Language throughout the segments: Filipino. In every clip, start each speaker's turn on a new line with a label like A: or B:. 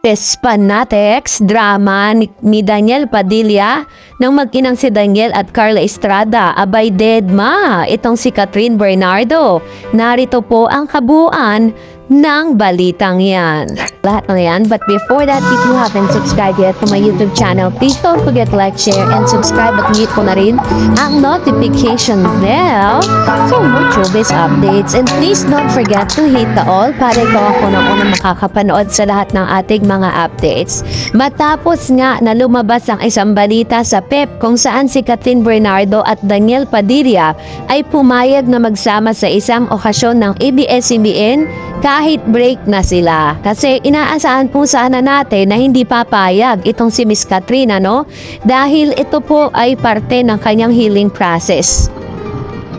A: Panatex drama ni Daniel Padilla ng mag-inang si Daniel at Carla Estrada. Abay deadma itong si Catherine Bernardo. Narito po ang kabuuan ng balitang yan. Lahat ng yan, but before that, if you haven't subscribed yet to my YouTube channel, please don't forget to like, share, and subscribe at hit ko na rin ang notification bell for more showbiz updates. And please don't forget to hit the all para ikaw ako na unang makakapanood sa lahat ng ating mga updates. Matapos nga na lumabas ang isang balita sa PEP kung saan si Catherine Bernardo at Daniel Padilla ay pumayag na magsama sa isang okasyon ng ABS-CBN kahit break na sila. Kasi inaasahan po sana natin na hindi papayag itong si Miss Catherine, no? Dahil ito po ay parte ng kanyang healing process.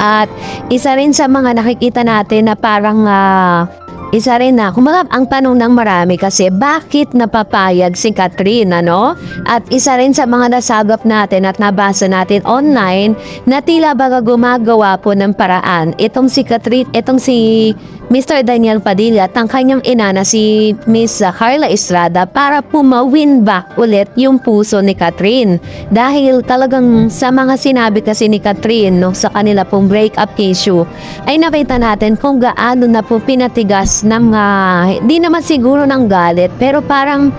A: At isa rin sa mga nakikita natin na parang isa rin na, kumbaga ang tanong ng marami kasi bakit napapayag si Catherine, ano? At isa rin sa mga nasagap natin at nabasa natin online na tila baga gumagawa po ng paraan itong si Catherine, itong si Mr. Daniel Padilla at ang kanyang ina na si Miss Carla Estrada para po ma-win back ulit yung puso ni Catherine. Dahil talagang sa mga sinabi kasi ni Catherine no, sa kanila pong breakup issue ay nakita natin kung gaano na po pinatigas ng hindi naman siguro ng galit pero parang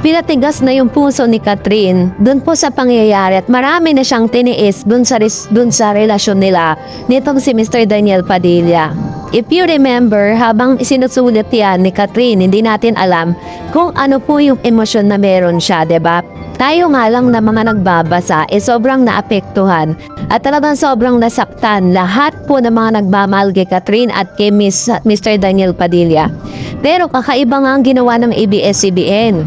A: pinatigas na yung puso ni Catherine dun po sa pangyayari at marami na siyang tiniis dun sa relasyon nila nitong si Mr. Daniel Padilla. If you remember, habang sinusulit yan ni Catherine, hindi natin alam kung ano po yung emosyon na meron siya, diba? Tayo nga lang na mga nagbabasa, sobrang naapektuhan at talagang sobrang nasaktan lahat po ng mga nagmamahal kay Catherine at kay Mr. Daniel Padilla. Pero kakaiba nga ang ginawa ng ABS-CBN.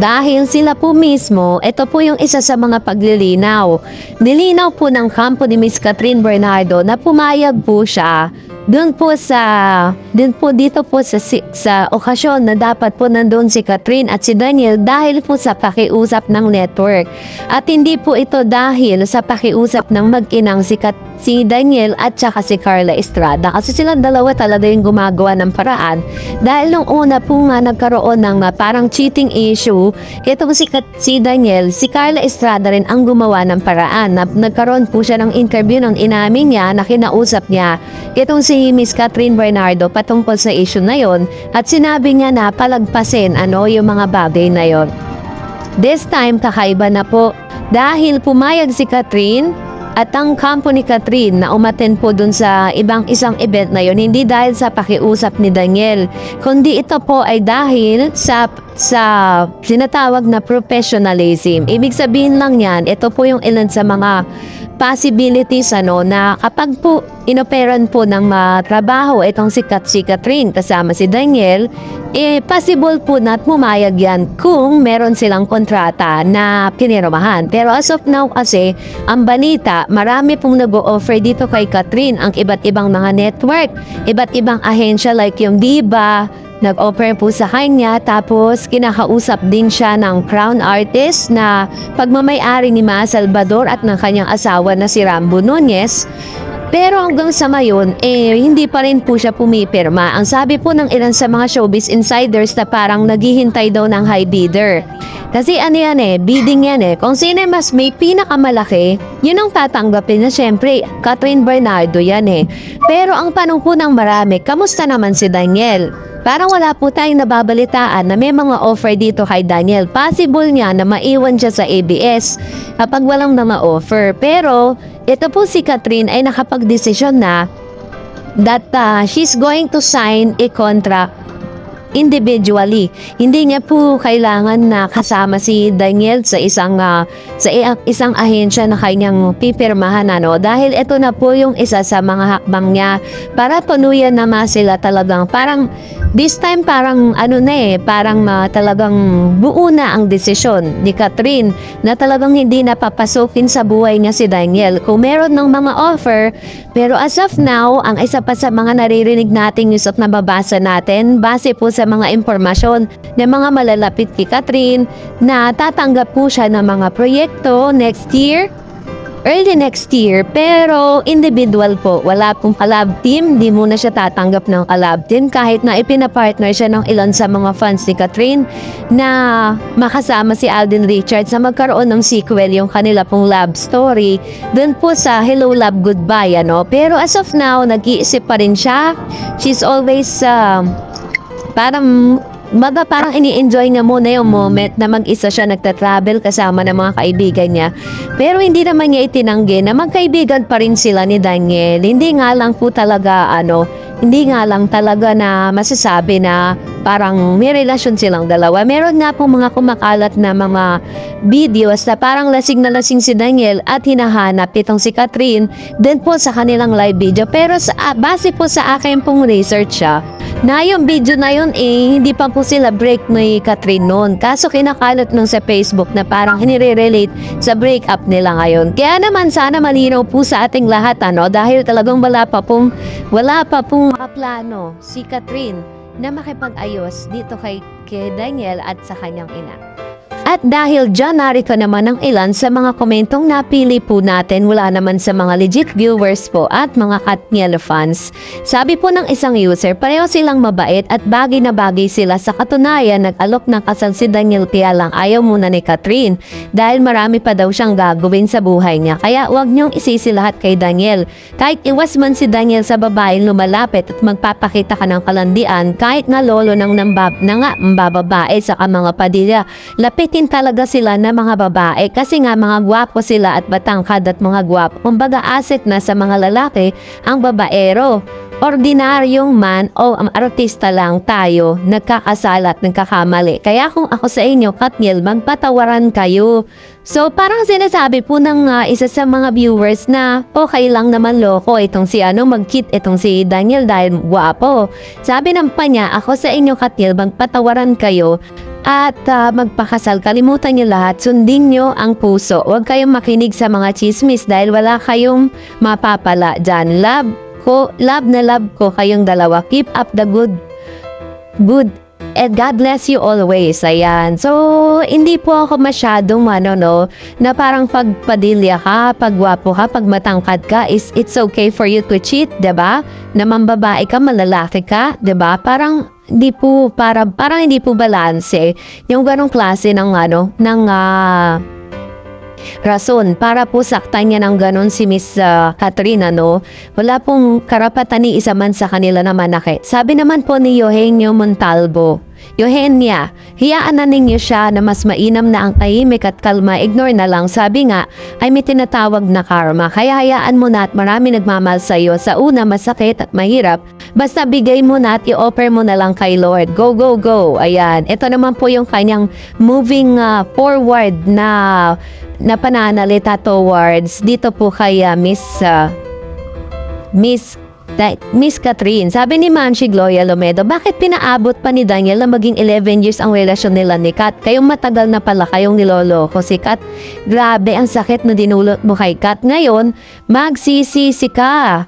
A: Dahil sila po mismo, ito po yung isa sa mga paglilinaw. Nilinaw po ng kampo ni Miss Catherine Bernardo na pumayag po siya dito po sa okasyon na dapat po nandun si Catherine at si Daniel dahil po sa pakiusap ng network. At hindi po ito dahil sa pakiusap ng mag-inang si Daniel at saka si Carla Estrada. Kasi silang dalawa talaga yung gumagawa ng paraan. Dahil nung una po nga nagkaroon ng parang cheating issue, itong si Daniel, si Carla Estrada rin ang gumawa ng paraan. Nagkaroon po siya ng interview ng inamin niya na kinausap niya itong si Miss Catherine Bernardo patungkol sa issue na yon at sinabi niya na palagpasin yung mga bagay na yon. This time kakaiba na po dahil pumayag si Catherine at ang kampo ni Catherine na umattend po dun sa isang event na yon hindi dahil sa pakiusap ni Daniel kundi ito po ay dahil sa sinatawag na professionalism. Ibig sabihin lang yan, ito po yung ilan sa mga possibilities na kapag po inoperan po ng trabaho itong si Catherine kasama si Daniel, possible po na pumayag yan kung meron silang kontrata na pinirmahan. Pero as of now kasi, ang balita, marami pong nag-o-offer dito kay Catherine ang iba't ibang mga network, iba't ibang ahensya like yung Diba, nag-offer po sa kanya tapos kinakausap din siya ng Crown Artist na pagmamay-ari ni Ma Salvador at ng kanyang asawa na si Rambo Nunez. Pero hanggang sa ngayon, hindi pa rin po siya pumipirma. Ang sabi po ng ilan sa mga showbiz insiders na parang naghihintay daw ng high bidder. Kasi bidding yan Kung sino mas may pinakamalaki, yun ang tatanggapin na syempre, Catherine Bernardo yan Pero ang tanong po ng marami, kamusta naman si Daniel? Parang wala po tayong nababalitaan na may mga offer dito kay Daniel. Possible niya na maiwan siya sa ABS kapag walang mga offer. Pero ito po si Catherine ay nakapag-desisyon na that she's going to sign a contract individually. Hindi niya po kailangan na kasama si Daniel sa isang ahensya na kanyang pipirmahan dahil ito na po yung isa sa mga hakbang niya para tunuyan naman sila talagang parang this time parang talagang buo na ang desisyon ni Catherine na talagang hindi napapasukin sa buhay niya si Daniel. Kung meron ng mga offer, pero as of now, ang isa pa sa mga naririnig nating news at nababasa natin base po sa mga impormasyon ng mga malalapit kay Catherine na tatanggap po siya ng mga proyekto next year early next year. Pero individual po, wala pong collab team, di muna siya tatanggap ng collab team kahit na ipinapartner siya ng ilan sa mga fans ni Catherine na makasama si Alden Richards na magkaroon ng sequel yung kanila pong love story dun po sa Hello Love Goodbye, ano. Pero as of now, nag-iisip pa rin siya. She's always parang ini-enjoy niya muna yung moment na mag-isa siya nagta-travel kasama ng mga kaibigan niya. Pero hindi naman niya itinanggi na magkaibigan pa rin sila ni Daniel. Hindi nga lang talaga na masasabi na parang may relasyon silang dalawa. Meron nga po mga kumakalat na mga videos na parang lasing na lasing si Daniel at hinahanap itong si Catherine din po sa kanilang live video. Pero base po sa akin pong research na yung video na yun hindi pa po sila break ni Catherine noon. Kaso kinakalat nung sa Facebook na parang hinire-relate sa breakup nila ngayon. Kaya naman sana malinaw po sa ating lahat, ano, dahil talagang wala pa pong plano si Catherine na makipag-ayos dito kay Daniel at sa kanyang ina. At dahil dyan, narito naman ang ilan sa mga komentong napili po natin mula naman sa mga legit viewers po at mga Katniel fans. Sabi po ng isang user, pareho silang mabait at bagay na bagay sila. Sa katunayan, nag-alok ng kasal si Daniel kaya lang ayaw muna ni Catherine dahil marami pa daw siyang gagawin sa buhay niya. Kaya huwag niyong isisi lahat kay Daniel. Kahit iwas man si Daniel sa babaeng lumalapit at magpapakita ka ng kalandian, kahit nga lolo ng mbababae sa mga padilya, lapitin talaga sila na mga babae kasi nga mga gwapo sila at batangkad at mga gwapo. Kumbaga asset na sa mga lalaki ang babaero. Ordinaryong man o artista lang tayo nagkakasala at nagkakamali. Kaya kung ako sa inyo, Katniel, magpatawaran kayo. So parang sinasabi po ng isa sa mga viewers na okay lang naman loko itong si mag-kit itong si Daniel dahil gwapo. Sabi ng pa niya, ako sa inyo, Katniel, magpatawaran kayo at magpakasal. Kalimutan niyo lahat, sundin niyo ang puso. Huwag kayong makinig sa mga chismis dahil wala kayong mapapala dyan. Love na love ko kayong dalawa. Keep up the good and God bless you always. Ayan. So, hindi po ako masyadong na parang pagpadilya ka, pagwapo ka, pagmatangkad ka, it's okay for you to cheat, 'di ba? Na mambabae ka, malalaki ka, 'di ba? Parang hindi po balanse yung ganong klase ng rason para po saktan niya ng ganon si Miss Catherine, wala pong karapatan ni isa man sa kanila na manakit. Sabi naman po ni Eugenio Montalvo, Eugenia, hiyaan na ninyo siya na mas mainam na ang tahimik at kalma, ignore na lang. Sabi nga, ay may tinatawag na karma, kaya hayaan mo na at marami nagmamahal sa iyo. Sa una, masakit at mahirap, basta bigay mo na at i-offer mo na lang kay Lord. Go, go, go. Ayan, ito naman po yung kanyang moving forward na pananalita towards dito po kay Miss Catherine. Sabi ni Manshi Gloria Lomedo, bakit pinaabot pa ni Daniel na maging 11 years ang relasyon nila ni Kat? Kayong matagal na pala kayong niloloko si Kat. Grabe ang sakit na dinulot mo kay Kat. Ngayon, magsisisi ka.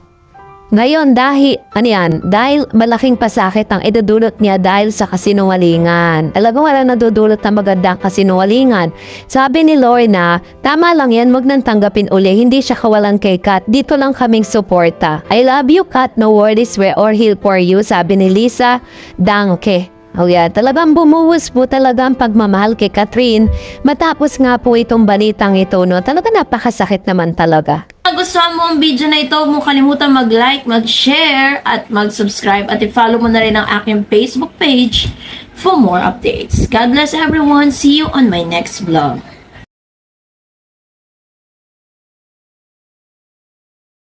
A: Ngayon, dahil malaking pasakit ang idudulot niya dahil sa kasinungalingan. Talagang wala nadudulot na magandang kasinungalingan. Sabi ni Lorna, tama lang yan, wag nang tanggapin uli. Hindi siya kawalan kay Kat. Dito lang kaming suporta. I love you, Kat. No worries or heal for you. Sabi ni Lisa, Danke. Oh yeah, talagang bumuhos po talaga ang pagmamahal kay Catherine. Matapos nga po itong balitang ito, talaga napakasakit naman talaga.
B: Kung gustuhan mo ang video na ito, huwag mo kalimutan mag-like, mag-share, at mag-subscribe. At i-follow mo na rin ang aking Facebook page for more updates. God bless everyone. See you on my next vlog.